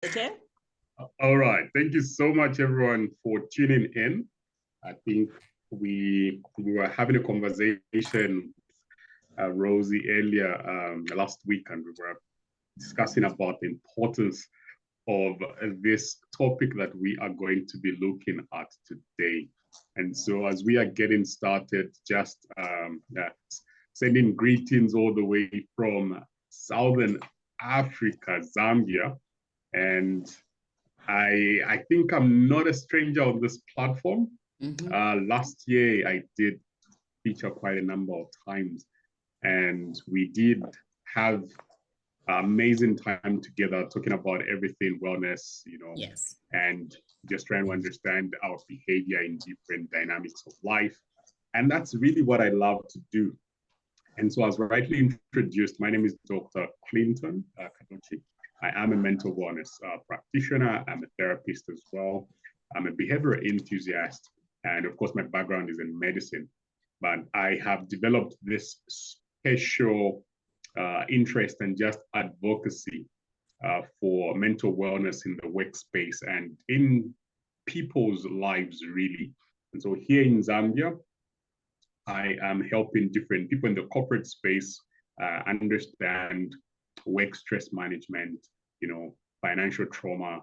Okay. All right. Thank you so much, everyone, for tuning in. I think we were having a conversation, Rosie, earlier last week, and we were discussing about the importance of this topic that we are going to be looking at today. And so, as we are getting started, just sending greetings all the way from Southern Africa, Zambia, and I think I'm not a stranger on this platform. Last year, I did feature quite a number of times, and we did have amazing time together talking about everything wellness, Yes. and just trying to understand our behavior in different dynamics of life. And that's really what I love to do. And so, as rightly introduced, my name is Dr. Clinton Kadochi. I am a mental wellness practitioner. I'm a therapist as well. I'm a behavioral enthusiast. And of course, my background is in medicine. But I have developed this special interest and just advocacy for mental wellness in the workspace and in people's lives, really. And so here in Zambia, I am helping different people in the corporate space understand work stress management, financial trauma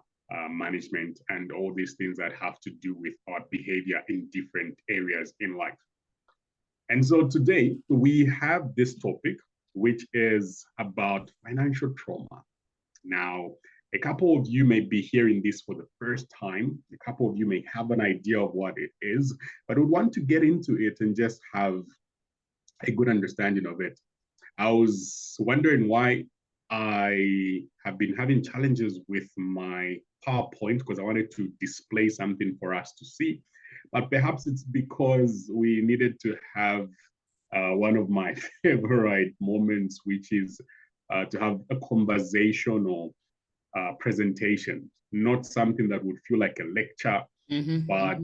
management, and all these things that have to do with our behavior in different areas in life. And so today we have this topic, which is about financial trauma. Now, a couple of you may be hearing this for the first time. A couple of you may have an idea of what it is, but would want to get into it and just have a good understanding of it. I was wondering why I have been having challenges with my PowerPoint because I wanted to display something for us to see. But perhaps it's because we needed to have one of my favorite moments, which is to have a conversational presentation, not something that would feel like a lecture, but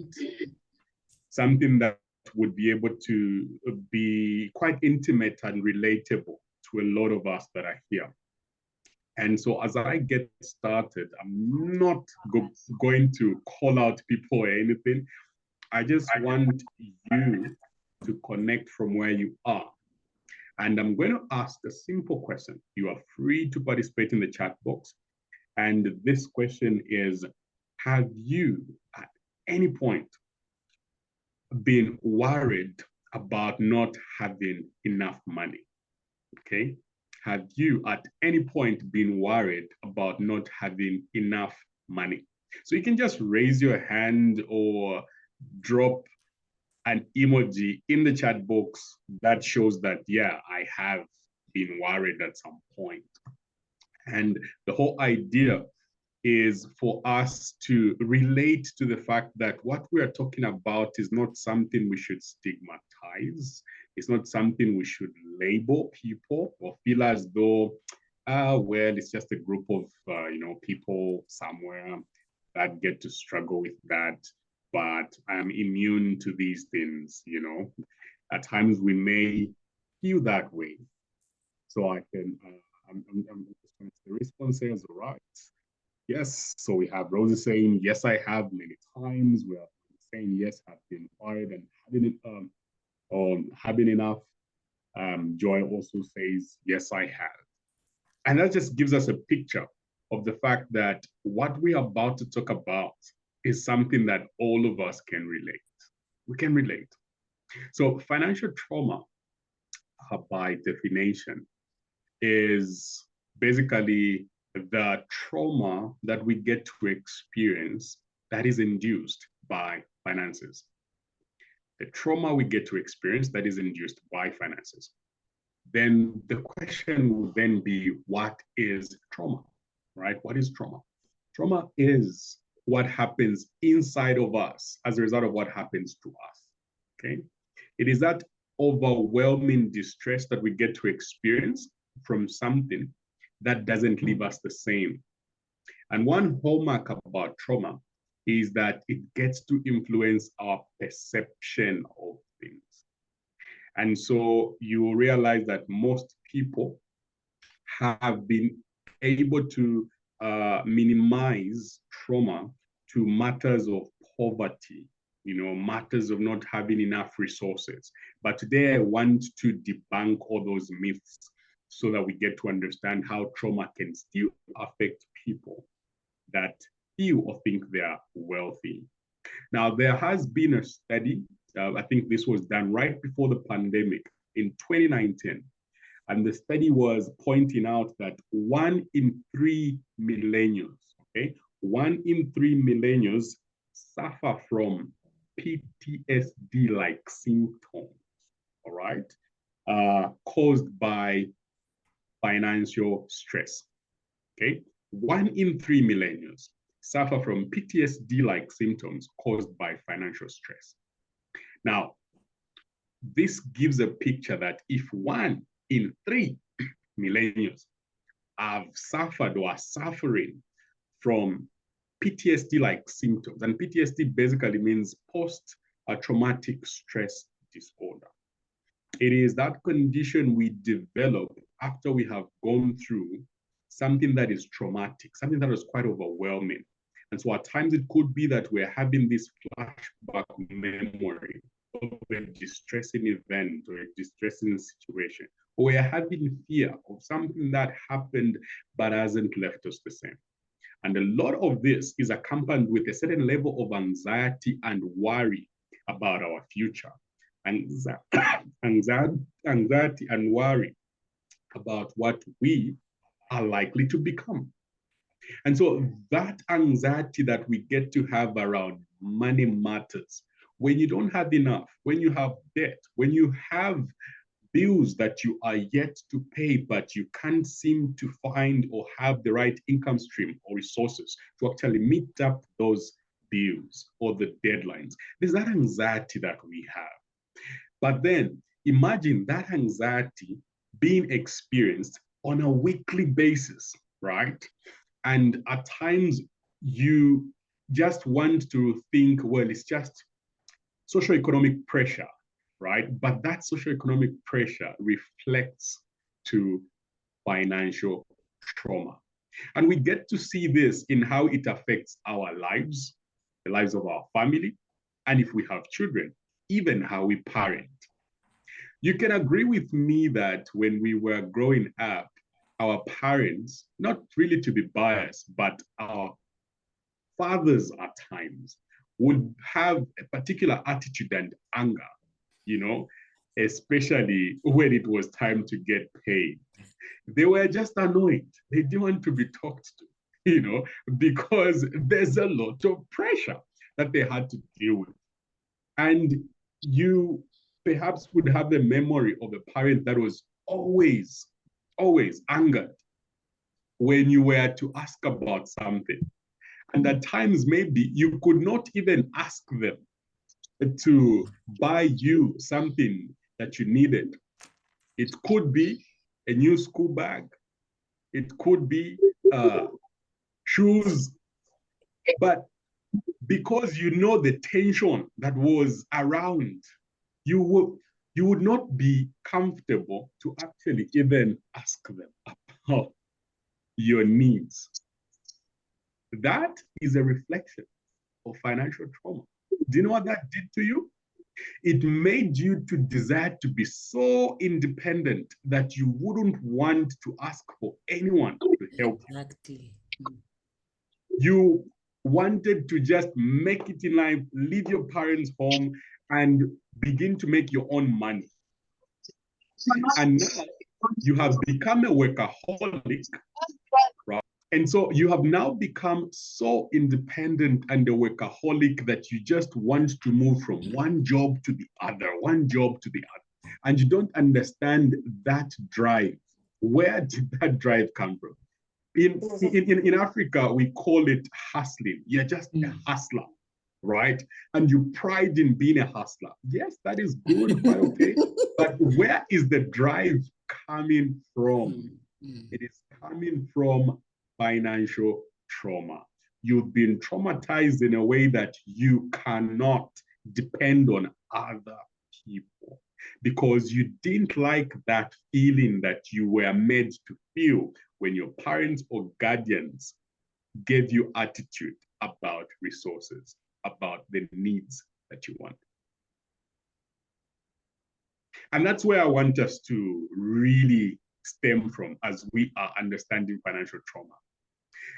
something that would be able to be quite intimate and relatable to a lot of us that are here. And so as I get started, I'm not going to call out people or anything. I just want you to connect from where you are. And I'm going to ask a simple question. You are free to participate in the chat box. And this question is, have you at any point been worried about not having enough money? Okay. Have you at any point been worried about not having enough money? So you can just raise your hand or drop an emoji in the chat box that shows that, yeah, I have been worried at some point. And the whole idea is for us to relate to the fact that what we are talking about is not something we should stigmatize. It's not something we should label people or feel as though, well, it's just a group of, people somewhere that get to struggle with that, but I'm immune to these things, At times we may feel that way. So I can, the response says, all right. Yes. So we have Rosie saying, yes, I have many times. We are saying, yes, I've been worried and having enough. Joy also says, yes, I have. And that just gives us a picture of the fact that what we are about to talk about is something that all of us can relate. We can relate. So financial trauma, by definition, is basically the trauma that we get to experience that is induced by finances. The trauma we get to experience that is induced by finances. Then the question will then be, what is trauma, right? What is trauma? Trauma is what happens inside of us as a result of what happens to us, okay? It is that overwhelming distress that we get to experience from something that doesn't leave us the same. And one hallmark about trauma is that it gets to influence our perception of things. And so you realize that most people have been able to minimize trauma to matters of poverty, matters of not having enough resources. But today I want to debunk all those myths so that we get to understand how trauma can still affect people that feel or think they are wealthy. Now, there has been a study, I think this was done right before the pandemic in 2019, and the study was pointing out that 1 in 3 millennials, okay, 1 in 3 millennials suffer from PTSD-like symptoms, all right, caused by financial stress, okay? 1 in 3 millennials suffer from PTSD-like symptoms caused by financial stress. Now, this gives a picture that if 1 in 3 millennials have suffered or are suffering from PTSD-like symptoms, and PTSD basically means post-traumatic stress disorder. It is that condition we develop after we have gone through something that is traumatic, something that is quite overwhelming. And so at times it could be that we're having this flashback memory of a distressing event or a distressing situation, or we're having fear of something that happened but hasn't left us the same. And a lot of this is accompanied with a certain level of anxiety and worry about our future. Anxiety and worry about what we are likely to become. And so that anxiety that we get to have around money matters, when you don't have enough, when you have debt, when you have bills that you are yet to pay, but you can't seem to find or have the right income stream or resources to actually meet up those bills or the deadlines. There's that anxiety that we have. But then imagine that anxiety being experienced on a weekly basis, right? And at times you just want to think, well, it's just socioeconomic pressure, right? But that socioeconomic pressure reflects to financial trauma. And we get to see this in how it affects our lives, the lives of our family, and if we have children, even how we parent. You can agree with me that when we were growing up, our parents, not really to be biased, but our fathers at times would have a particular attitude and anger, especially when it was time to get paid. They were just annoyed. They didn't want to be talked to, because there's a lot of pressure that they had to deal with. And you perhaps would have a memory of a parent that was always angered when you were to ask about something. And at times, maybe you could not even ask them to buy you something that you needed. It could be a new school bag. It could be shoes. But because you know the tension that was around, you would not be comfortable to actually even ask them about your needs. That is a reflection of financial trauma. Do you know what that did to you? It made you to desire to be so independent that you wouldn't want to ask for anyone to help you. Exactly. You wanted to just make it in life, leave your parents' home, and begin to make your own money. And now you have become a workaholic, right? And so you have now become so independent and a workaholic that you just want to move from one job to the other, one job to the other. And you don't understand that drive. Where did that drive come from? In Africa, we call it hustling. You're just a hustler, right? And you pride in being a hustler. Yes, that is good, quite okay. But where is the drive coming from? It is coming from financial trauma. You've been traumatized in a way that you cannot depend on other people because you didn't like that feeling that you were made to feel when your parents or guardians gave you attitude about resources, about the needs that you want. And that's where I want us to really stem from as we are understanding financial trauma.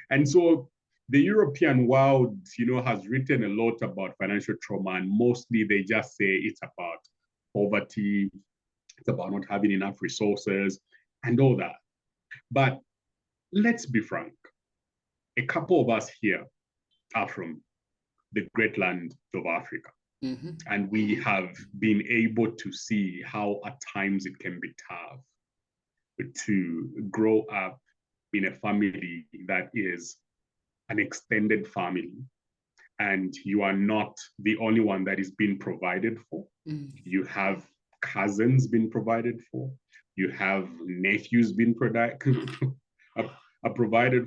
And so the European world, has written a lot about financial trauma, and mostly they just say it's about poverty, it's about not having enough resources and all that. But let's be frank, a couple of us here are from the great land of Africa. Mm-hmm. And we have been able to see how at times it can be tough to grow up in a family that is an extended family, and you are not the only one that is being provided for. Mm. You have cousins being provided for. You have nephews being provided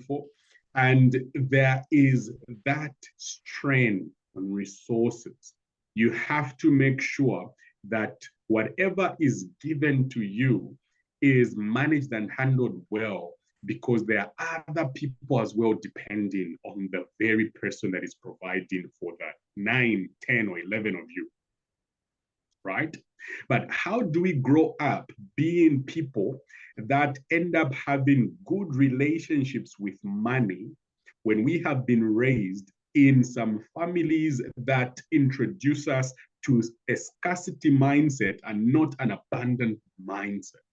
for. And there is that strain on resources. You have to make sure that whatever is given to you is managed and handled well, because there are other people as well depending on the very person that is providing for that 9, 10, or 11 of you, right? But how do we grow up being people that end up having good relationships with money when we have been raised in some families that introduce us to a scarcity mindset and not an abundant mindset?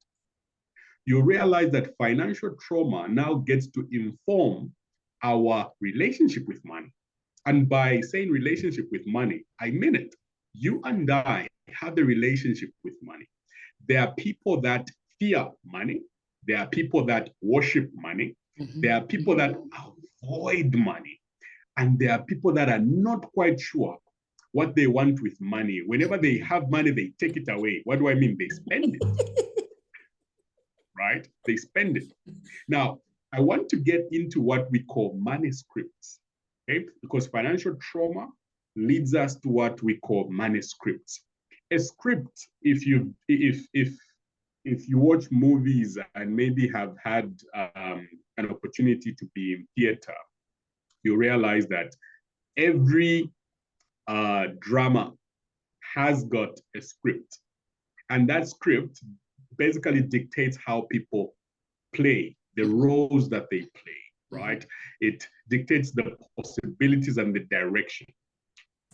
You realize that financial trauma now gets to inform our relationship with money. And by saying relationship with money, I mean it. You and I have a relationship with money. There are people that fear money. There are people that worship money. Mm-hmm. There are people that avoid money. And there are people that are not quite sure what they want with money. Whenever they have money, they take it away. What do I mean? They spend it. Right? They spend it. Now, I want to get into what we call money scripts, okay? Because financial trauma leads us to what we call money scripts. A script, if you watch movies and maybe have had an opportunity to be in theater, you realize that every drama has got a script, and that script basically dictates how people play, the roles that they play, right? It dictates the possibilities and the direction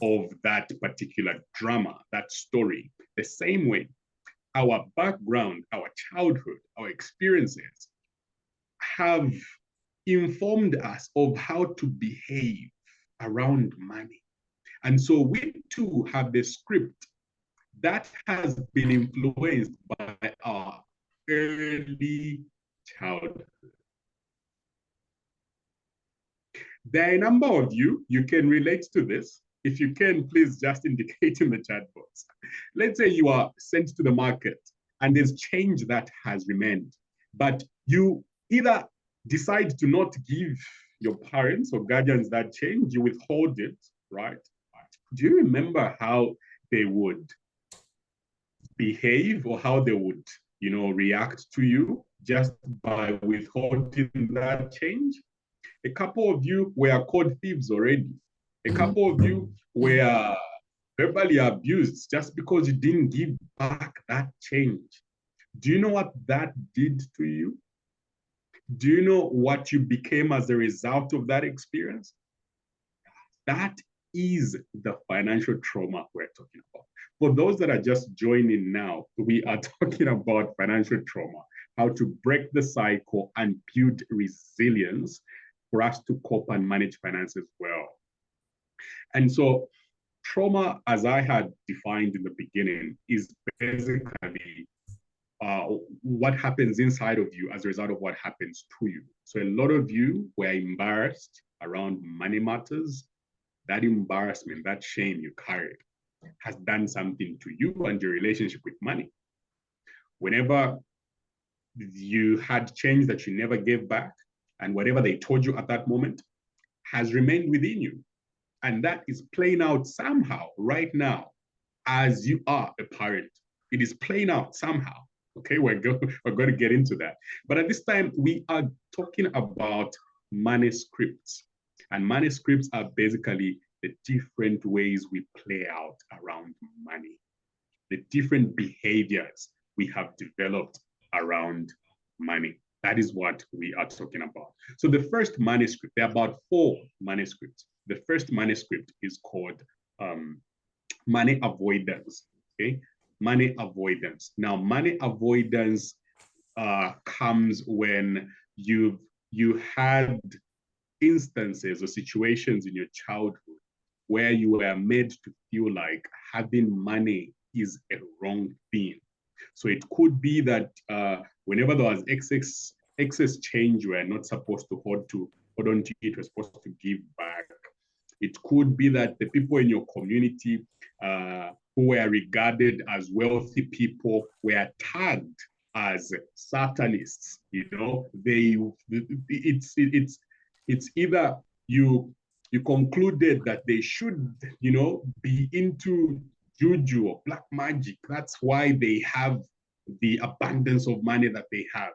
of that particular drama, that story. The same way, our background, our childhood, our experiences have informed us of how to behave around money. And so we too have the script that has been influenced by our early childhood. There are a number of you can relate to this. If you can, please just indicate in the chat box. Let's say you are sent to the market and there's change that has remained, but you either decide to not give your parents or guardians that change, you withhold it, right? Do you remember how they would behave or how they would, react to you just by withholding that change? A couple of you were called thieves already. A couple of you were verbally abused just because you didn't give back that change. Do you know what that did to you? Do you know what you became as a result of that experience? That is the financial trauma we're talking about. For those that are just joining now, we are talking about financial trauma, how to break the cycle and build resilience for us to cope and manage finances well. And so trauma, as I had defined in the beginning, is basically what happens inside of you as a result of what happens to you. So a lot of you were embarrassed around money matters. That embarrassment, that shame you carried has done something to you and your relationship with money. Whenever you had change that you never gave back, and whatever they told you at that moment has remained within you. And that is playing out somehow right now as you are a parent. It is playing out somehow. Okay, we're going to get into that. But at this time, we are talking about money scripts. And manuscripts are basically the different ways we play out around money, the different behaviors we have developed around money. That is what we are talking about. So the first manuscript, there are about 4 manuscripts. The first manuscript is called money avoidance. Okay, money avoidance. Now, money avoidance comes when you had instances or situations in your childhood where you were made to feel like having money is a wrong thing. So it could be that whenever there was excess change, you were not supposed to hold on to it, were supposed to give back. It could be that the people in your community who were regarded as wealthy people were tagged as Satanists. You know, it's either you concluded that they should, be into juju or black magic. That's why they have the abundance of money that they have.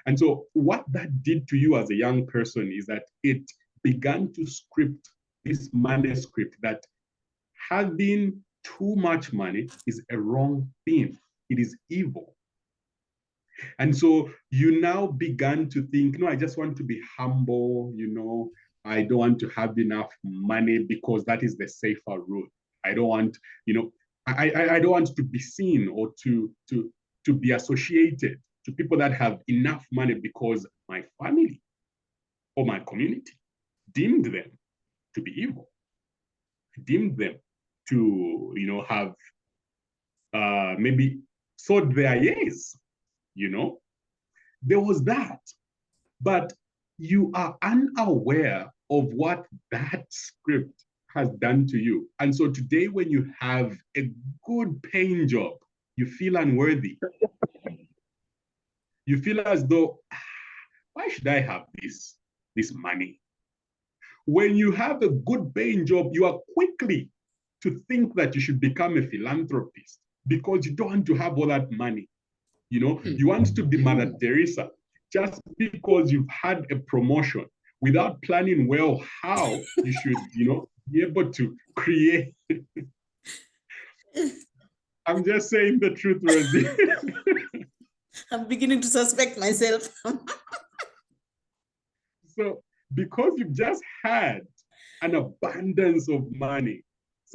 And so what that did to you as a young person is that it began to script this manuscript that having too much money is a wrong thing. It is evil. And so you now began to think, no, I just want to be humble, I don't want to have enough money because that is the safer route. I don't want, I don't want to be seen or to be associated to people that have enough money because my family or my community deemed them to be evil, deemed them to, have maybe sowed their years, There was that. But you are unaware of what that script has done to you. And so today, when you have a good paying job, you feel unworthy. You feel as though, why should I have this money? When you have a good paying job, you are quickly to think that you should become a philanthropist because you don't want to have all that money. You want to be Mother Teresa just because you've had a promotion without planning well how you should, be able to create. I'm just saying the truth, Rosie. I'm beginning to suspect myself. So because you've just had an abundance of money,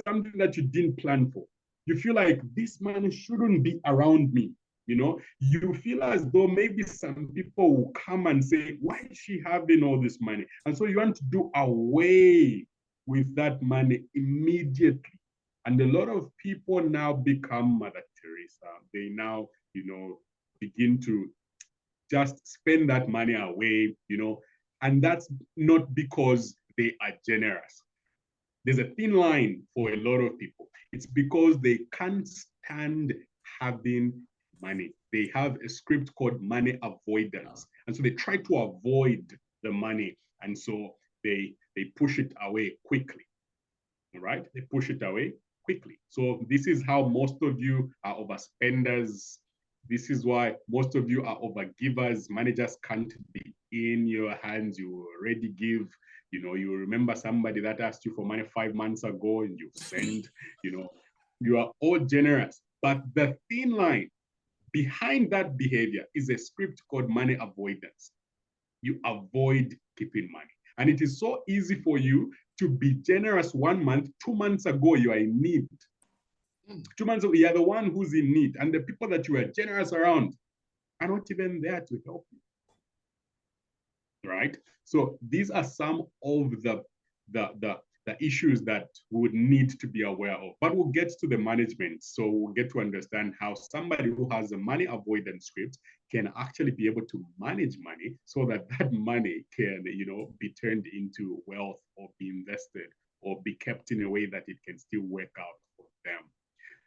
something that you didn't plan for, you feel like this money shouldn't be around me. You feel as though maybe some people will come and say, why is she having all this money? And so you want to do away with that money immediately. And a lot of people now become Mother Teresa. They now, begin to just spend that money away, and that's not because they are generous. There's a thin line for a lot of people. It's because they can't stand having money. They have a script called money avoidance. And so they try to avoid the money. And so they push it away quickly. All right? They push it away quickly. So this is how most of you are overspenders. This is why most of you are overgivers. Managers can't be in your hands. You already give. You remember somebody that asked you for money 5 months ago and you send, you are all generous. But the thin line behind that behavior is a script called money avoidance. You avoid keeping money. And it is so easy for you to be generous 1 month, 2 months ago, you are in need. 2 months ago, you are the one who's in need. And the people that you are generous around are not even there to help you. Right? So these are some of the issues that we would need to be aware of. But we'll get to the management. So we'll get to understand how somebody who has a money avoidance script can actually be able to manage money so that that money can, be turned into wealth or be invested or be kept in a way that it can still work out for them.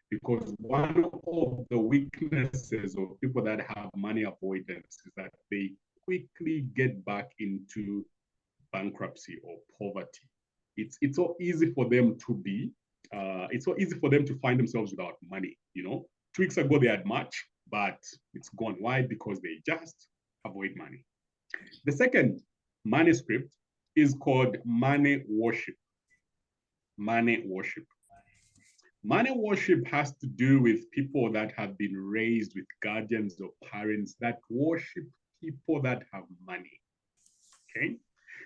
Because one of the weaknesses of people that have money avoidance is that they quickly get back into bankruptcy or poverty. It's so easy for them to be, it's so easy for them to find themselves without money. 2 weeks ago they had much, but it's gone. Why? Because they just avoid money. The second manuscript is called money worship. Money worship. Money worship has to do with people that have been raised with guardians or parents that worship people that have money. Okay?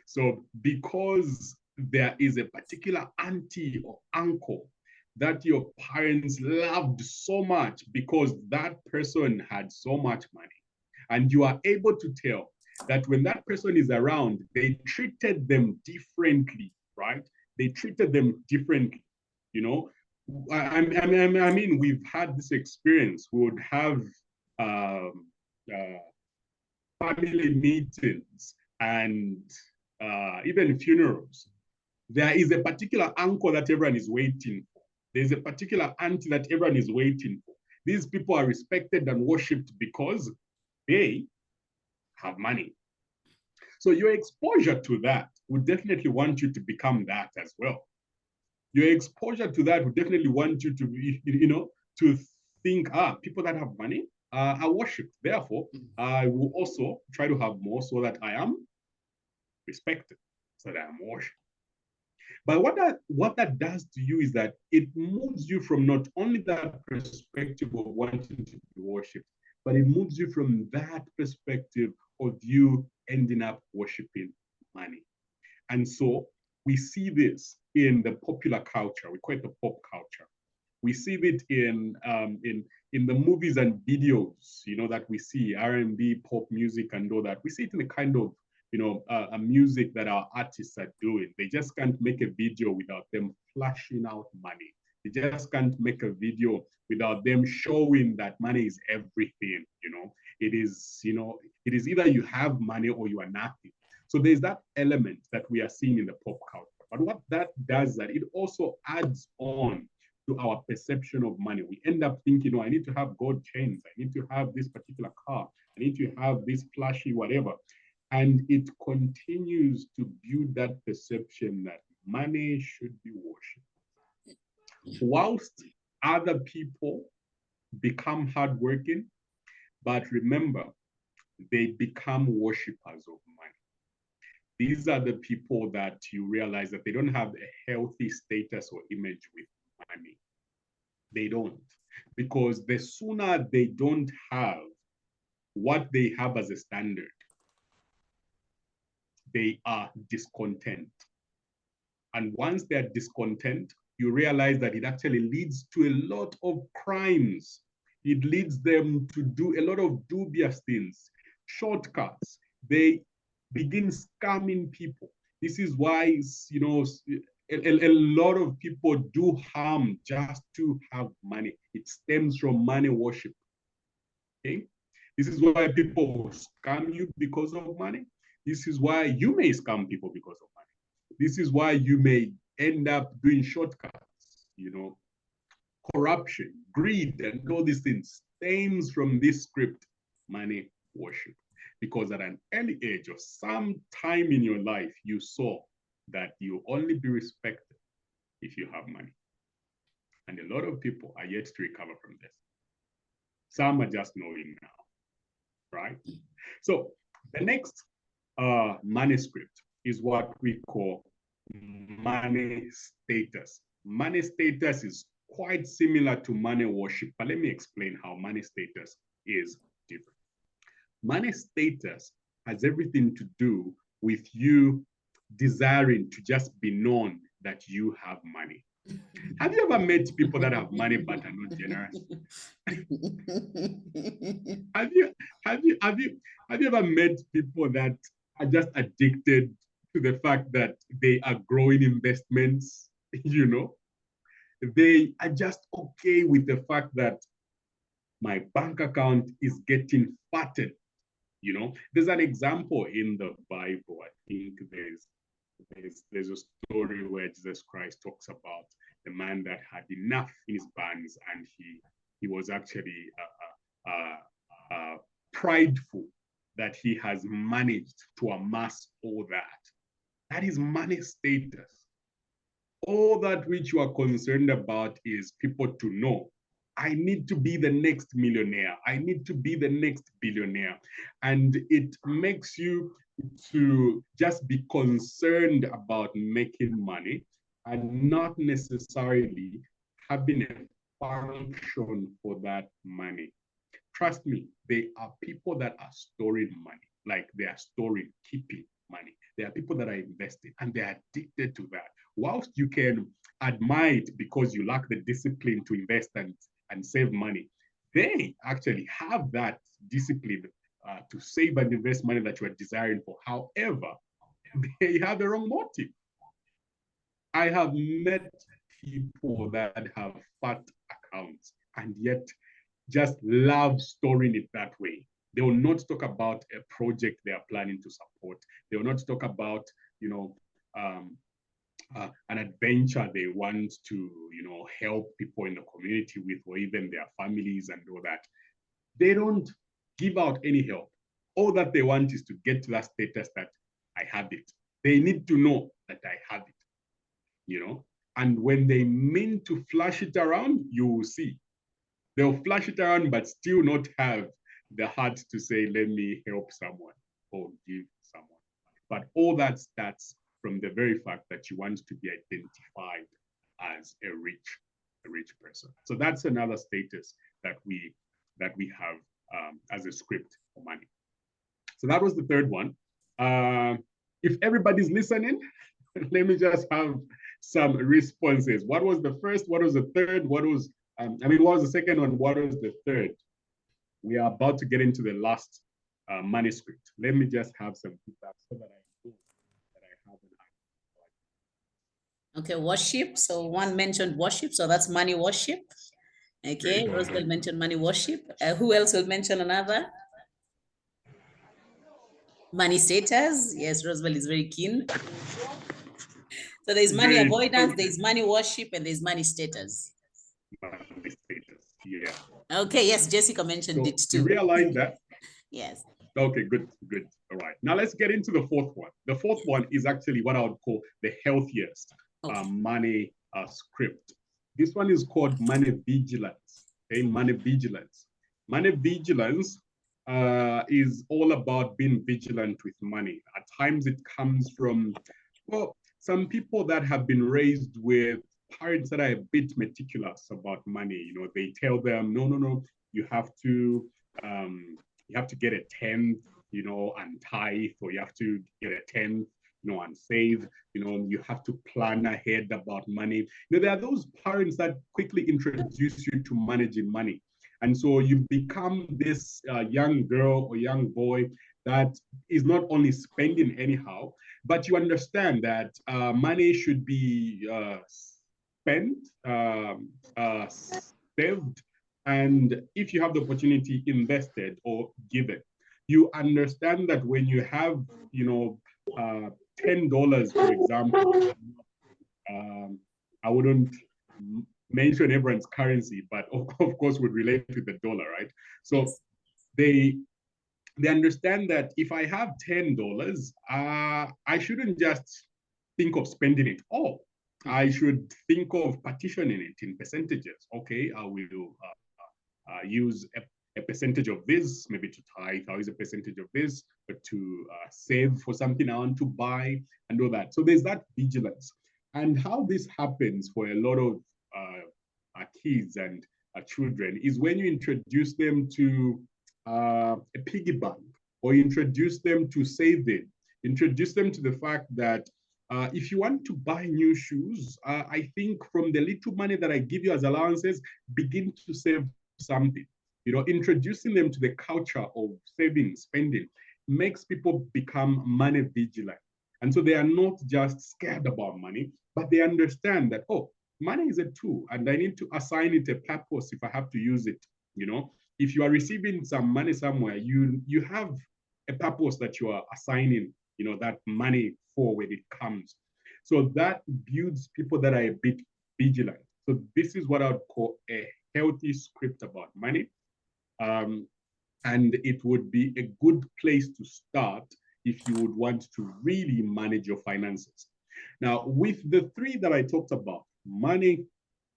So because there is a particular auntie or uncle that your parents loved so much because that person had so much money, and you are able to tell that when that person is around, they treated them differently, right? They treated them differently. You know, I mean, we've had this experience. We would have family meetings and even funerals. There is a particular uncle that everyone is waiting for. There's a particular auntie that everyone is waiting for. These people are respected and worshipped because they have money. So your exposure to that would definitely want you to become that as well. Your exposure to that would definitely want you to, to think, people that have money are worshipped. Therefore, I will also try to have more so that I am respected, so that I'm worshipped. But what that does to you is that it moves you from not only that perspective of wanting to be worshipped, but it moves you from that perspective of you ending up worshiping money. And so we see this in the popular culture. We call it the pop culture. We see it in the movies and videos, that we see, R&B, pop music, and all that. We see it in the kind of a music that our artists are doing. They just can't make a video without them flashing out money. They just can't make a video without them showing that money is everything. It is, it is either you have money or you are nothing. So there's that element that we are seeing in the pop culture. But what that does is that it also adds on to our perception of money. We end up thinking, I need to have gold chains. I need to have this particular car. I need to have this flashy whatever. And it continues to build that perception that money should be worshipped. Whilst other people become hardworking, but remember, they become worshippers of money. These are the people that you realize that they don't have a healthy status or image with money. They don't. Because the sooner they don't have what they have as a standard, they are discontent. And once they're discontent, you realize that it actually leads to a lot of crimes. It leads them to do a lot of dubious things, shortcuts. They begin scamming people. This is why, a lot of people do harm just to have money. It stems from money worship. Okay? This is why people scam you because of money. This is why you may scam people because of money. This is why you may end up doing shortcuts, corruption, greed, and all these things stems from this script, money worship. Because at an early age or some time in your life, you saw that you'll only be respected if you have money. And a lot of people are yet to recover from this. Some are just knowing now, right? So the next manuscript is what we call money status. Money status is quite similar to money worship, but let me explain how money status is different. Money status has everything to do with you desiring to just be known that you have money. Have you ever met people that have money but are not generous? Have you ever met people that are just addicted to the fact that they are growing investments? They are just okay with the fact that my bank account is getting fattened. There's an example in the Bible. I think there's a story where Jesus Christ talks about the man that had enough in his barns, and he was actually prideful that he has managed to amass all that. That is money status. All that which you are concerned about is people to know, I need to be the next millionaire. I need to be the next billionaire. And it makes you to just be concerned about making money and not necessarily having a function for that money. Trust me, there are people that are storing money, like they are storing, keeping money. There are people that are investing and they are addicted to that. Whilst you can admire it because you lack the discipline to invest and save money, they actually have that discipline to save and invest money that you are desiring for. However, they have the wrong motive. I have met people that have fat accounts and yet just love storing it that way. They will not talk about a project they are planning to support. They will not talk about, an adventure they want to, help people in the community with, or even their families and all that. They don't give out any help. All that they want is to get to that status that I have it. They need to know that I have it, And when they mean to flash it around, you will see. They'll flash it around, but still not have the heart to say, let me help someone or give someone. But all that starts from the very fact that you want to be identified as a rich person. So that's another status that we have as a script for money. So that was the third one. If everybody's listening, let me just have some responses. What was the first? What was the third? What was what was the second one? What was the third? We are about to get into the last manuscript. Let me just have some feedback so that I know that I have an idea. Okay, worship. So one mentioned worship, so that's money worship. Okay, Roosevelt mentioned money worship. Who else will mention another? Money status. Yes, Roosevelt is very keen. So there's money avoidance, there's money worship, and there's money status. Money status, yeah. Okay, yes, Jessica mentioned it too. You realize that? Yes. Okay, good. All right. Now let's get into the fourth one. The fourth one is actually what I would call the healthiest money script. This one is called money vigilance. Okay, money vigilance. Money vigilance is all about being vigilant with money. At times it comes from, well, some people that have been raised with parents that are a bit meticulous about money. They tell them, no, you have to get a 10th, and tithe, or you have to get a 10th, and save, you have to plan ahead about money. There are those parents that quickly introduce you to managing money. And so you become this young girl or young boy that is not only spending anyhow, but you understand that money should be spent, saved, and if you have the opportunity, invested or given. You understand that when you have, $10, for example, I wouldn't mention everyone's currency, but of course would relate to the dollar, right? So yes. They understand that if I have $10, I shouldn't just think of spending it all. I should think of partitioning it in percentages. Okay, I will use a percentage of this, maybe to tithe. I'll use a percentage of this to save for something I want to buy and all that. So there's that vigilance. And how this happens for a lot of kids and children is when you introduce them to a piggy bank, or you introduce them to saving, introduce them to the fact that if you want to buy new shoes, I think from the little money that I give you as allowances, begin to save something. Introducing them to the culture of saving, spending, makes people become money vigilant. And so they are not just scared about money, but they understand that, oh, money is a tool and I need to assign it a purpose if I have to use it. If you are receiving some money somewhere, you have a purpose that you are assigning, that money for when it comes. So that builds people that are a bit vigilant. So this is what I would call a healthy script about money. And it would be a good place to start if you would want to really manage your finances. Now, with the three that I talked about, money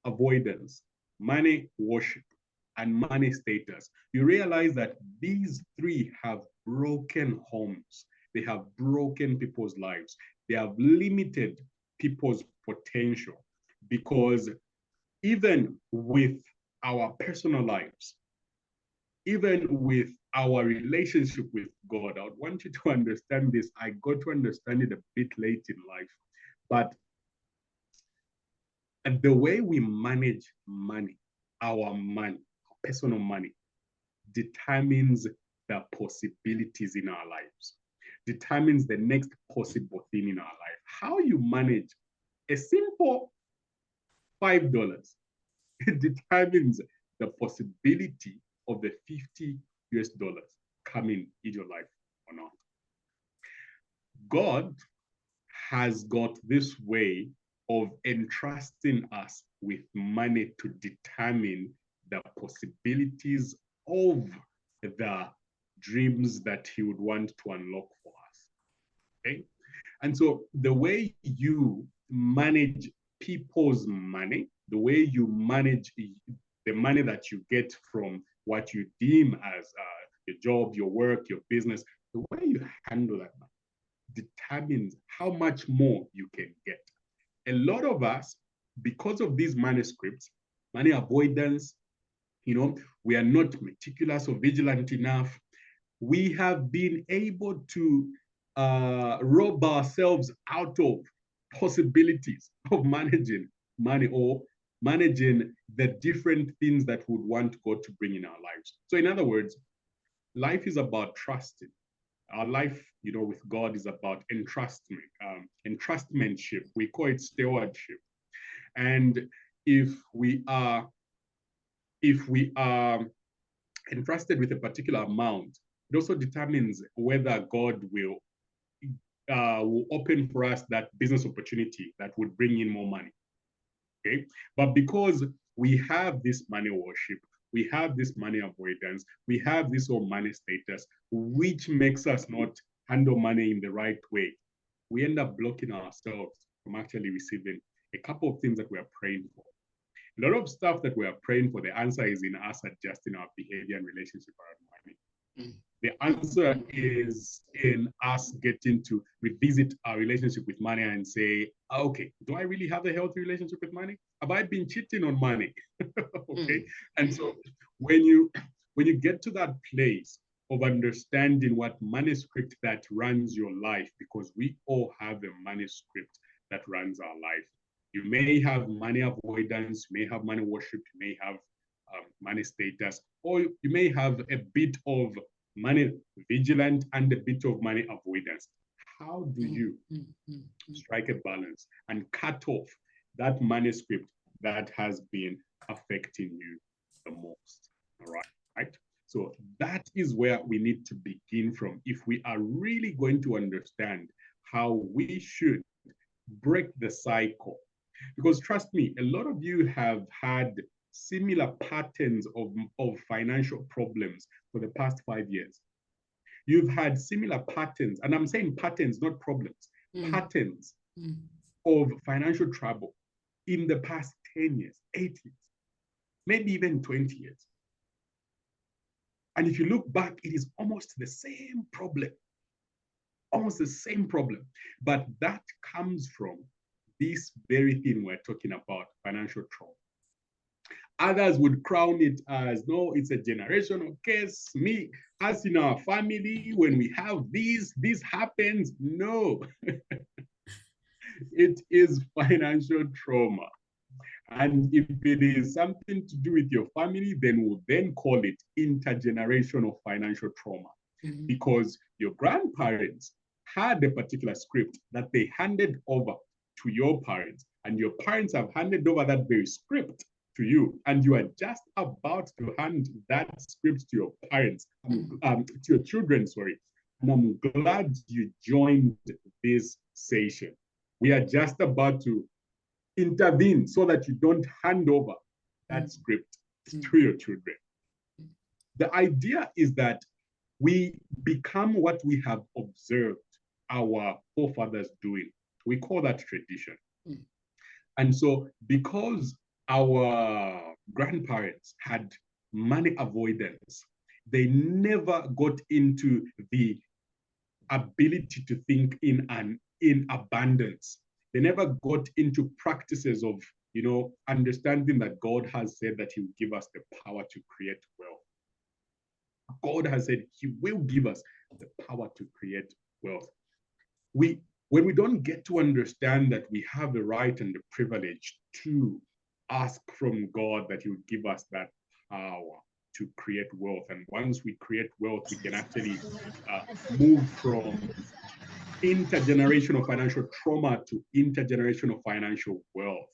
avoidance, money worship, and money status, you realize that these three have broken homes. they have broken people's lives. They have limited people's potential, because even with our personal lives, even with our relationship with God, I would want you to understand this. I got to understand it a bit late in life, but the way we manage money, our money, personal money, determines the possibilities in our lives, determines the next possible thing in our life. How you manage a simple $5, it determines the possibility of the $50 coming in your life or not. God has got this way of entrusting us with money to determine the possibilities of the dreams that he would want to unlock for us. Okay? And so the way you manage people's money, the way you manage the money that you get from what you deem as your job, your work, your business, the way you handle that money determines how much more you can get. A lot of us, because of these manuscripts, money avoidance, we are not meticulous or vigilant enough. We have been able to rob ourselves out of possibilities of managing money or managing the different things that we would want God to bring in our lives. So in other words, life is about trusting. Our life, with God is about entrustment, entrustmentship. We call it stewardship. And if we are entrusted with a particular amount, it also determines whether God will open for us that business opportunity that would bring in more money. Okay, but because we have this money worship, we have this money avoidance, we have this old money status, which makes us not handle money in the right way, we end up blocking ourselves from actually receiving a couple of things that we are praying for. A lot of stuff that we are praying for, the answer is in us adjusting our behavior and relationship around money. The answer is in us getting to revisit our relationship with money and say, okay, do I really have a healthy relationship with money? Have I been cheating on money? Okay. And so when you get to that place of understanding what manuscript that runs your life, because we all have a manuscript that runs our life. You may have money avoidance, you may have money worship, you may have money status, or you may have a bit of money vigilant and a bit of money avoidance. How do you strike a balance and cut off that manuscript that has been affecting you the most? All right. So that is where we need to begin from if we are really going to understand how we should break the cycle. Because trust me, a lot of you have had similar patterns of financial problems for the past 5 years. You've had similar patterns, and I'm saying patterns, not problems, patterns of financial trouble in the past 10 years, 8 years, maybe even 20 years. And if you look back, it is almost the same problem, But that comes from this very thing we're talking about, financial trauma. Others would crown it as, no, it's a generational case. Me, us in our family, when we have this happens. No, it is financial trauma. And if it is something to do with your family, then we'll then call it intergenerational financial trauma. Because your grandparents had a particular script that they handed over to your parents, and your parents have handed over that very script to you, and you are just about to hand that script to your parents, to your children, sorry. And I'm glad you joined this session. We are just about to intervene so that you don't hand over that script to your children. The idea is that we become what we have observed our forefathers doing. We call that tradition. And so because our grandparents had money avoidance, they never got into the ability to think in abundance. They never got into practices of, understanding that God has said that he will give us the power to create wealth. God has said he will give us the power to create wealth. When we don't get to understand that we have the right and the privilege to ask from God that he would give us that power to create wealth. And once we create wealth, we can actually move from intergenerational financial trauma to intergenerational financial wealth.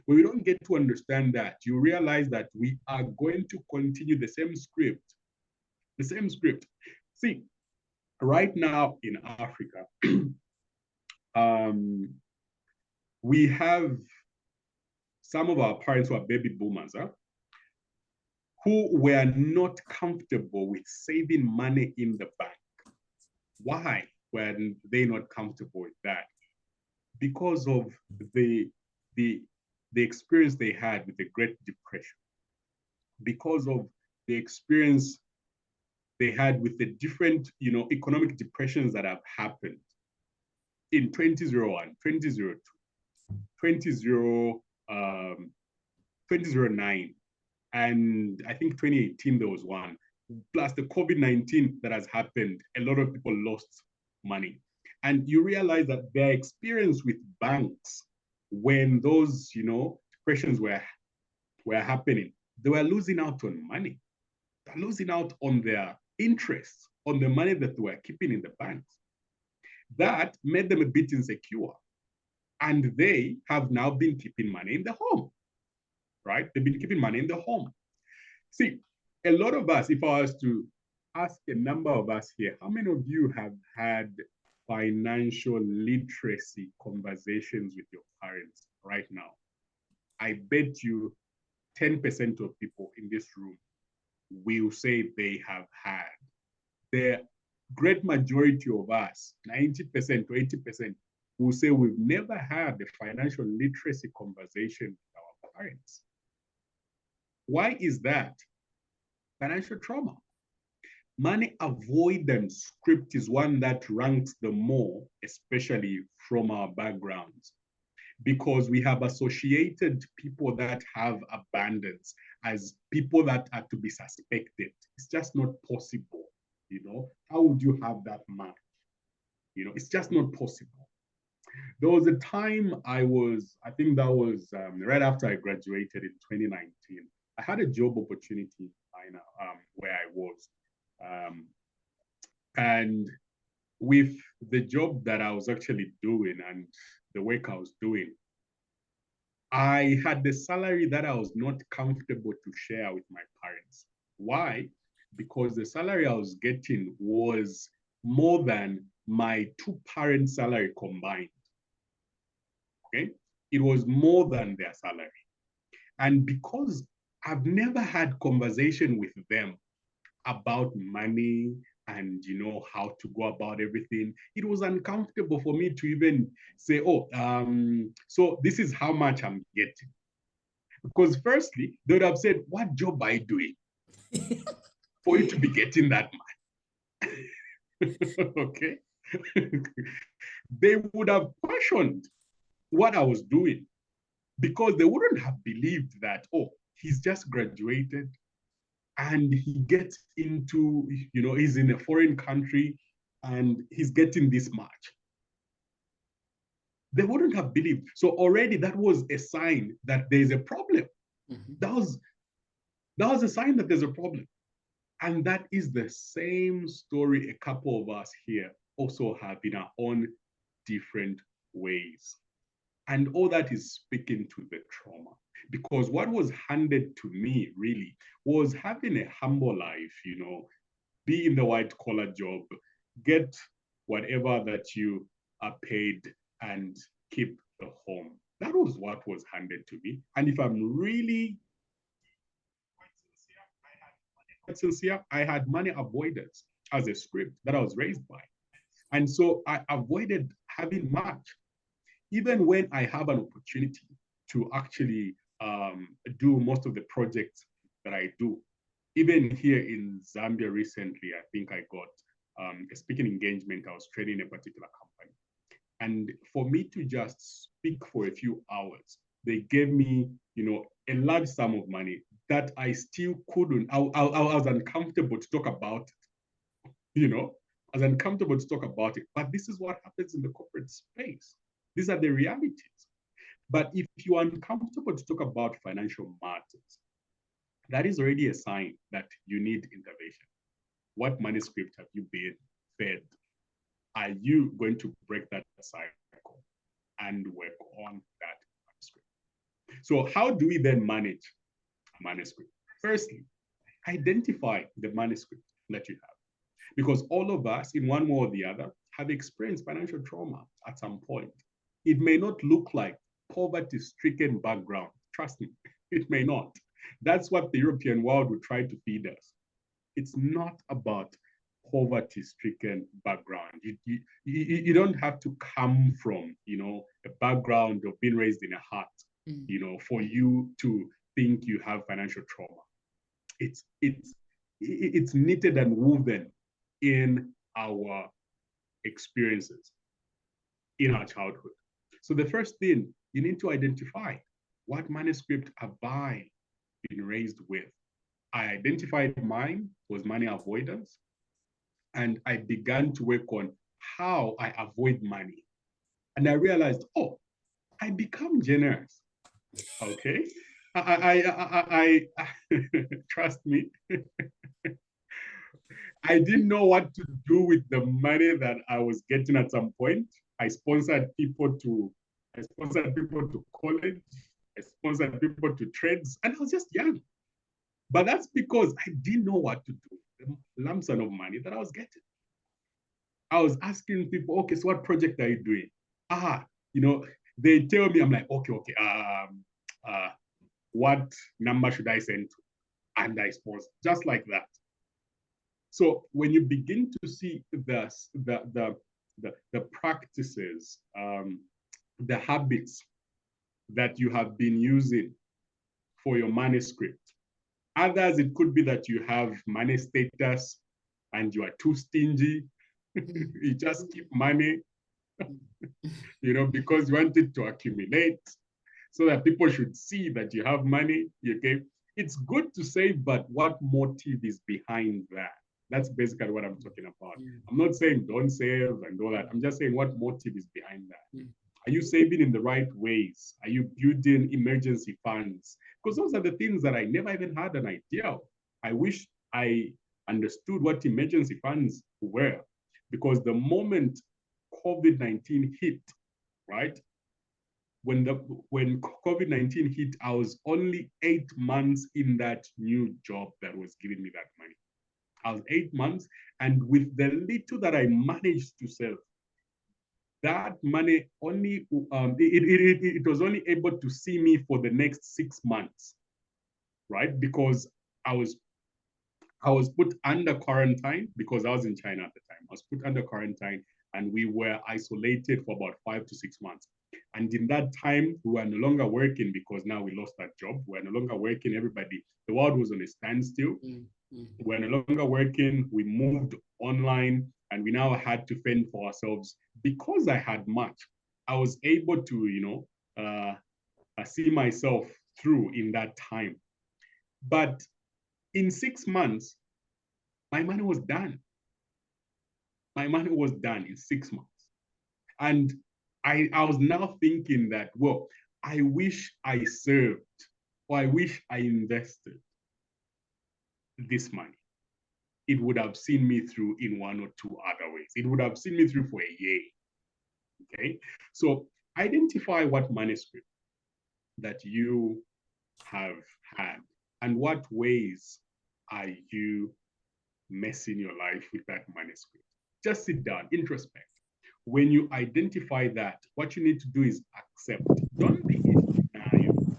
When we don't get to understand that, you realize that we are going to continue the same script. The same script. See, right now in Africa, we have some of our parents who are baby boomers, who were not comfortable with saving money in the bank. Why were they not comfortable with that? Because of the experience they had with the Great Depression, because of the experience they had with the different, economic depressions that have happened in 2001, 2002, 2009, and I think 2018 there was one. Plus the COVID-19 that has happened, a lot of people lost money. And you realize that their experience with banks, when those, depressions were happening, they were losing out on money. They're losing out on their interest, on the money that they were keeping in the banks. That made them a bit insecure. And they have now been keeping money in the home, right? They've been keeping money in the home. See, a lot of us, if I was to ask a number of us here, how many of you have had financial literacy conversations with your parents right now? I bet you 10% of people in this room will say they have had. The great majority of us, 90% to 80%, will say we've never had a financial literacy conversation with our parents. Why is that? Financial trauma. Money avoidance script is one that ranks the more, especially from our backgrounds, because we have associated people that have abundance as people that are to be suspected. It's just not possible. How would you have that much? It's just not possible. There was a time I think that was right after I graduated in 2019. I had a job opportunity in China where I was. And with the job that I was actually doing and the work I was doing, I had the salary that I was not comfortable to share with my parents. Why? Because the salary I was getting was more than my two parents' salary combined. Okay? It was more than their salary. And because I've never had conversation with them about money and how to go about everything, it was uncomfortable for me to even say, so this is how much I'm getting. Because firstly, they would have said, what job are you doing for you to be getting that much? Okay. They would have questioned what I was doing, because they wouldn't have believed that, he's just graduated and he gets into, he's in a foreign country and he's getting this much. They wouldn't have believed. So already that was a sign that there's a problem. Mm-hmm. That was a sign that there's a problem. And that is the same story a couple of us here also have in our own different ways. And all that is speaking to the trauma. Because what was handed to me really was having a humble life, be in the white collar job, get whatever that you are paid and keep the home. That was what was handed to me. And if I'm really sincere, I had money avoidance as a script that I was raised by. And so I avoided having much. Even when I have an opportunity to actually do most of the projects that I do, even here in Zambia recently, I think I got a speaking engagement. I was training a particular company. And for me to just speak for a few hours, they gave me, a large sum of money that I still couldn't. I was uncomfortable to talk about it, I was uncomfortable to talk about it. But this is what happens in the corporate space. These are the realities. But if you are uncomfortable to talk about financial matters, that is already a sign that you need intervention. What manuscript have you been fed? Are you going to break that cycle and work on that manuscript? So how do we then manage a manuscript? Firstly, identify the manuscript that you have. Because all of us, in one way or the other, have experienced financial trauma at some point. It may not look like poverty-stricken background. Trust me, it may not. That's what the European world would try to feed us. It's not about poverty-stricken background. You don't have to come from, a background of being raised in a hut, for you to think you have financial trauma. It's knitted and woven in our experiences in our childhood. So the first thing you need to identify, what manuscript have I been raised with? I identified mine was money avoidance, and I began to work on how I avoid money. And I realized, I become generous. Okay, I trust me. I didn't know what to do with the money that I was getting at some point. I sponsored people to college. I sponsored people to trades, and I was just young. But that's because I didn't know what to do with the lump sum of money that I was getting. I was asking people, okay, so what project are you doing? They tell me, I'm like, okay, what number should I send to? And I suppose just like that. So when you begin to see the practices, the habits that you have been using for your manuscript, others, it could be that you have money status and you are too stingy. You just keep money, because you want it to accumulate so that people should see that you have money. Okay, it's good to save, but what motive is behind that? That's basically what I'm talking about. I'm not saying don't save and all that. I'm just saying what motive is behind that. Are you saving in the right ways? Are you building emergency funds? Because those are the things that I never even had an idea of. I wish I understood what emergency funds were, because the moment COVID-19 hit, right? When COVID-19 hit, I was only 8 months in that new job that was giving me that money. I was 8 months, and with the little that I managed to save, that money only it was only able to see me for the next 6 months, right? Because I was put under quarantine because I was in China at the time. I was put under quarantine, and we were isolated for about 5 to 6 months. And in that time, we were no longer working because now we lost that job. We were no longer working. The world was on a standstill. We were no longer working. We moved online, and we now had to fend for ourselves. Because I had much, I was able to, see myself through in that time. But in 6 months, my money was done. My money was done in 6 months. And I was now thinking that, well, I wish I served, or I wish I invested this money. It would have seen me through in one or two other ways. It would have seen me through for a year. Okay, so identify what manuscript that you have had and what ways are you messing your life with that manuscript. Just sit down, introspect. When you identify that, what you need to do is accept. Don't be in denial.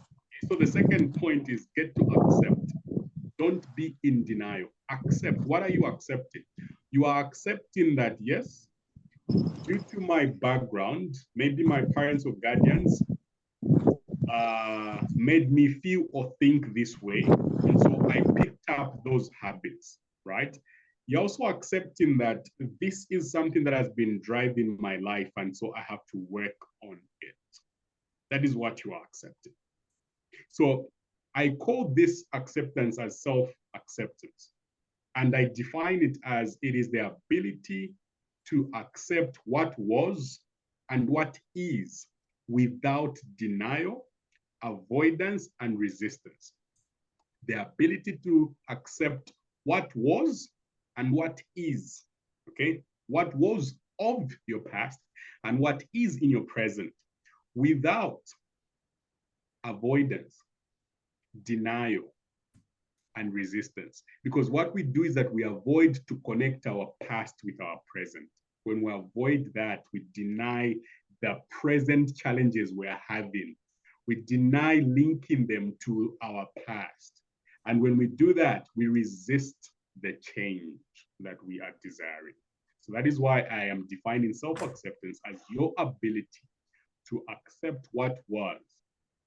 So the second point is get to accept. Don't be in denial. Accept. What are you accepting? You are accepting that, yes, due to my background, maybe my parents or guardians made me feel or think this way. And so I picked up those habits, right? You're also accepting that this is something that has been driving my life, and so I have to work on it. That is what you are accepting. So I call this acceptance as self-acceptance. And I define it as it is the ability to accept what was and what is without denial, avoidance, and resistance. The ability to accept what was and what is, okay? What was of your past and what is in your present without avoidance, denial, and resistance. Because what we do is that we avoid to connect our past with our present. When we avoid that, we deny the present challenges we're having. We deny linking them to our past. And when we do that, we resist the change that we are desiring. So that is why I am defining self-acceptance as your ability to accept what was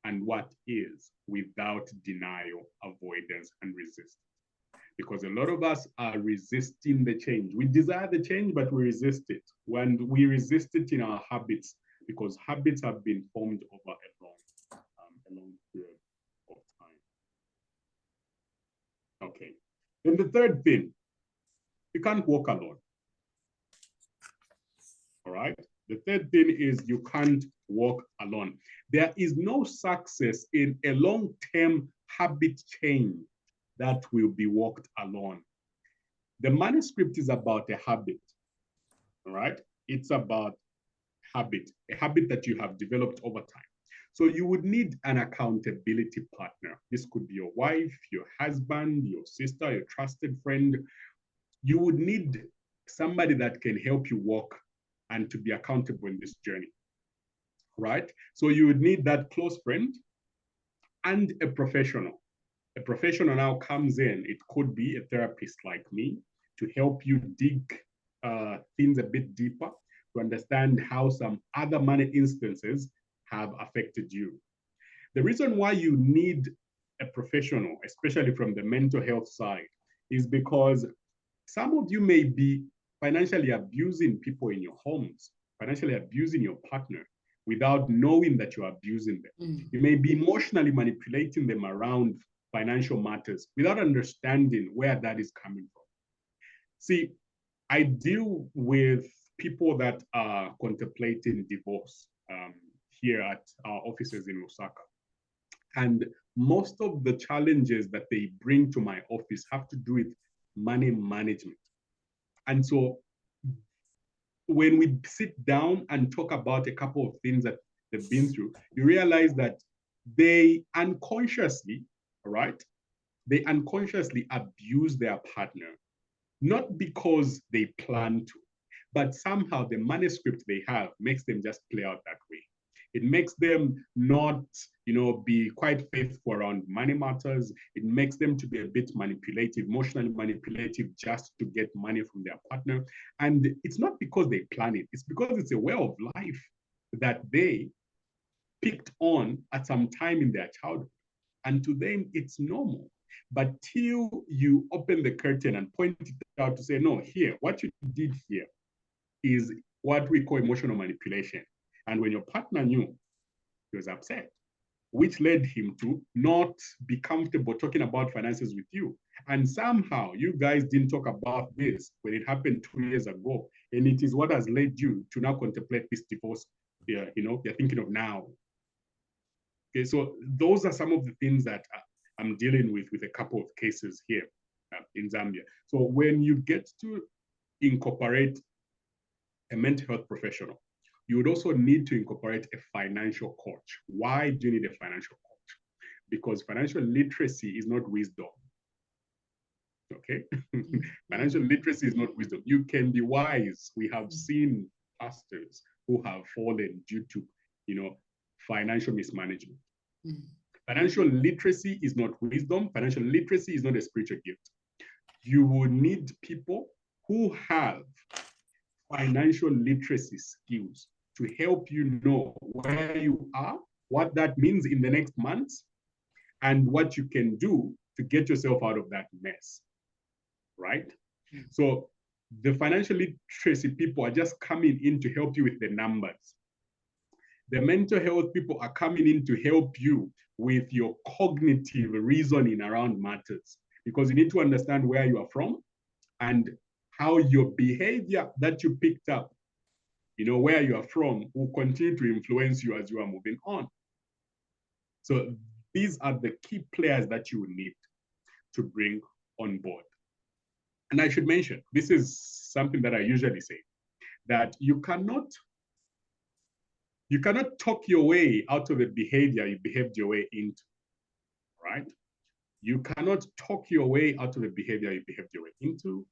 and what is without denial, avoidance, and resistance. Because a lot of us are resisting the change. We desire the change, but we resist it. When we resist it in our habits, because habits have been formed over a long period of time. Okay. Then the third thing, you can't walk alone. All right. The third thing is you can't walk alone. There is no success in a long-term habit change that will be walked alone. The manuscript is about a habit, all right? It's about habit, a habit that you have developed over time. So you would need an accountability partner. This could be your wife, your husband, your sister, your trusted friend. You would need somebody that can help you walk and to be accountable in this journey, right? So you would need that close friend and a professional. A professional now comes in. It could be a therapist like me to help you dig things a bit deeper to understand how some other money instances have affected you. The reason why you need a professional, especially from the mental health side, is because some of you may be financially abusing people in your homes, financially abusing your partner without knowing that you're abusing them. You may be emotionally manipulating them around financial matters without understanding where that is coming from. See, I deal with people that are contemplating divorce here at our offices in Osaka. And most of the challenges that they bring to my office have to do with money management. And so when we sit down and talk about a couple of things that they've been through, you realize that they unconsciously, right? They unconsciously abuse their partner, not because they plan to, but somehow the manuscript they have makes them just play out that way. It makes them not, be quite faithful around money matters. It makes them to be a bit manipulative, emotionally manipulative, just to get money from their partner. And it's not because they plan it. It's because it's a way of life that they picked on at some time in their childhood. And to them, it's normal. But till you open the curtain and point it out to say, no, here, what you did here is what we call emotional manipulation. And when your partner knew, he was upset, which led him to not be comfortable talking about finances with you. And somehow you guys didn't talk about this when it happened 2 years ago. And it is what has led you to now contemplate this divorce, you're thinking of now. Okay, so those are some of the things that I'm dealing with a couple of cases here in Zambia. So when you get to incorporate a mental health professional, you would also need to incorporate a financial coach. Why do you need a financial coach? Because financial literacy is not wisdom. Okay? Financial literacy is not wisdom. You can be wise. We have seen pastors who have fallen due to, financial mismanagement. Financial literacy is not wisdom. Financial literacy is not a spiritual gift. You will need people who have financial literacy skills to help you know where you are, what that means in the next months, and what you can do to get yourself out of that mess, right? So the financial literacy people are just coming in to help you with the numbers. The mental health people are coming in to help you with your cognitive reasoning around matters, because you need to understand where you are from and how your behavior that you picked up, where you are from, will continue to influence you as you are moving on. So these are the key players that you will need to bring on board. And I should mention, this is something that I usually say, that you cannot talk your way out of a behavior you behaved your way into, right? You cannot talk your way out of a behavior you behaved your way into.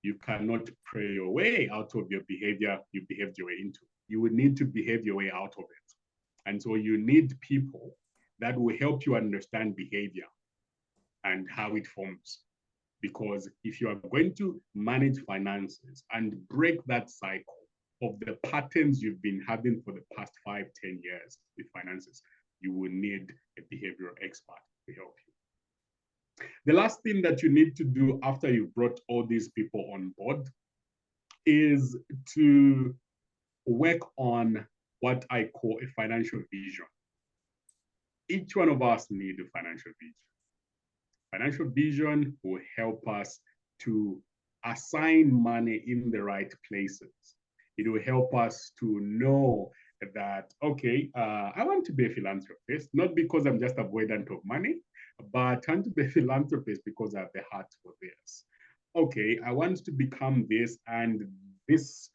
You cannot pray your way out of your behavior you behaved your way into. You would need to behave your way out of it. And so you need people that will help you understand behavior and how it forms. Because if you are going to manage finances and break that cycle of the patterns you've been having for the past 5, 10 years with finances, you will need a behavioral expert to help you. The last thing that you need to do after you've brought all these people on board is to work on what I call a financial vision. Each one of us needs a financial vision. Financial vision will help us to assign money in the right places. It will help us to know that, okay, I want to be a philanthropist, not because I'm just avoidant of money, but I want to be a philanthropist because I have the heart for this. Okay, I want to become this, and this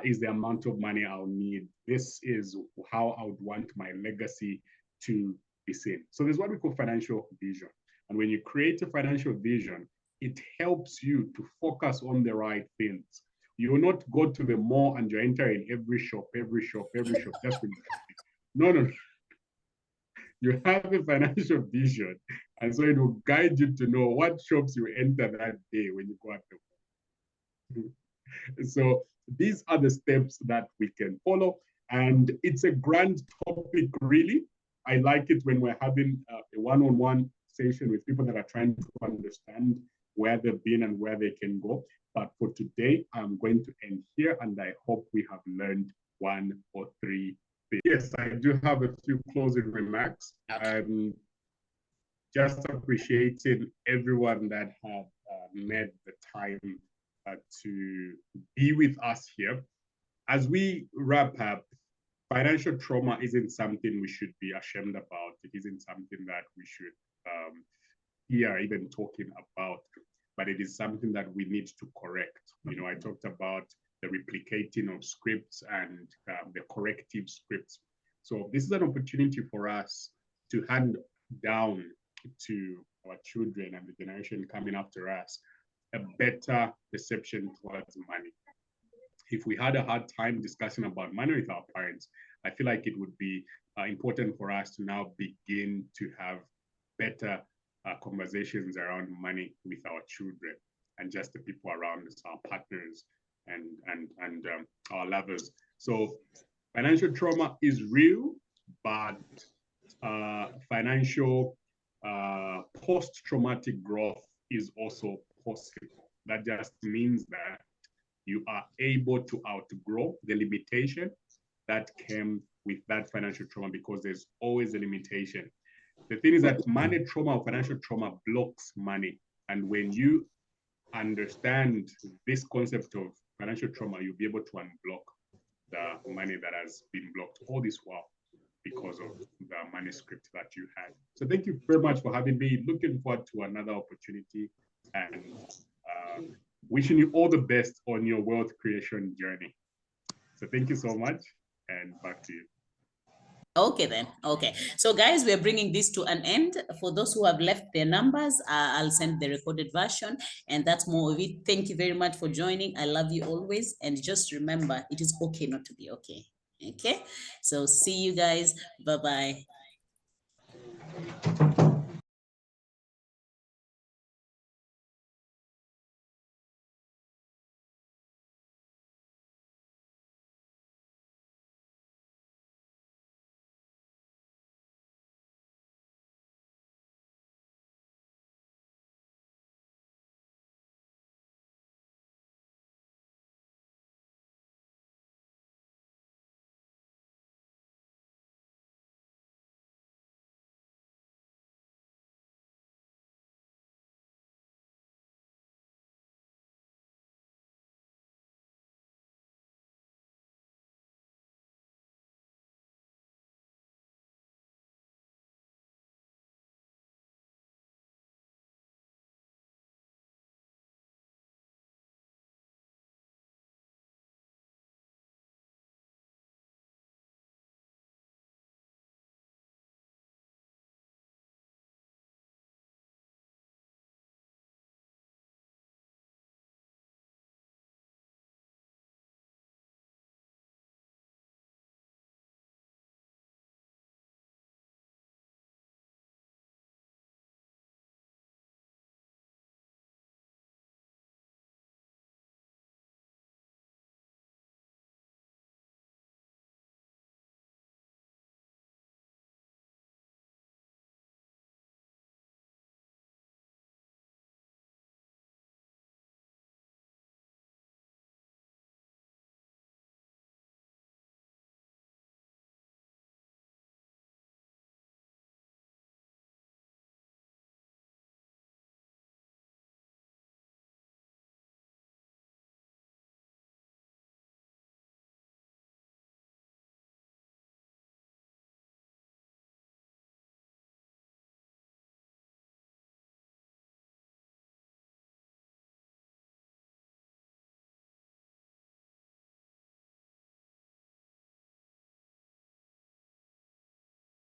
is the amount of money I'll need. This is how I would want my legacy to be seen. So there's what we call financial vision. And when you create a financial vision, it helps you to focus on the right things. You will not go to the mall and you're entering every shop, just for no. You have a financial vision. And so it will guide you to know what shops you enter that day when you go out the mall. So these are the steps that we can follow. And it's a grand topic, really. I like it when we're having a one-on-one session with people that are trying to understand where they've been and where they can go. But for today, I'm going to end here, and I hope we have learned 1 or 3 things. Yes, I do have a few closing remarks. Just appreciating everyone that have made the time to be with us here. As we wrap up, financial trauma isn't something we should be ashamed about. It isn't something that we should hear even talking about, but it is something that we need to correct. I talked about the replicating of scripts and the corrective scripts. So this is an opportunity for us to hand down to our children and the generation coming after us a better perception towards money. If we had a hard time discussing about money with our parents, I feel like it would be important for us to now begin to have better conversations around money with our children and just the people around us, our partners and our lovers. So financial trauma is real, but financial post-traumatic growth is also possible. That just means that you are able to outgrow the limitation that came with that financial trauma, because there's always a limitation. The thing is that money trauma or financial trauma blocks money. And when you understand this concept of financial trauma, you'll be able to unblock the money that has been blocked all this while because of the manuscript that you had. So thank you very much for having me. Looking forward to another opportunity, and wishing you all the best on your wealth creation journey. So thank you so much, and back to you. Okay then. Okay. So guys, we're bringing this to an end. For those who have left their numbers, I'll send the recorded version, and that's more of it. Thank you very much for joining. I love you always. And just remember, it is okay not to be okay. Okay. So see you guys. Bye-bye.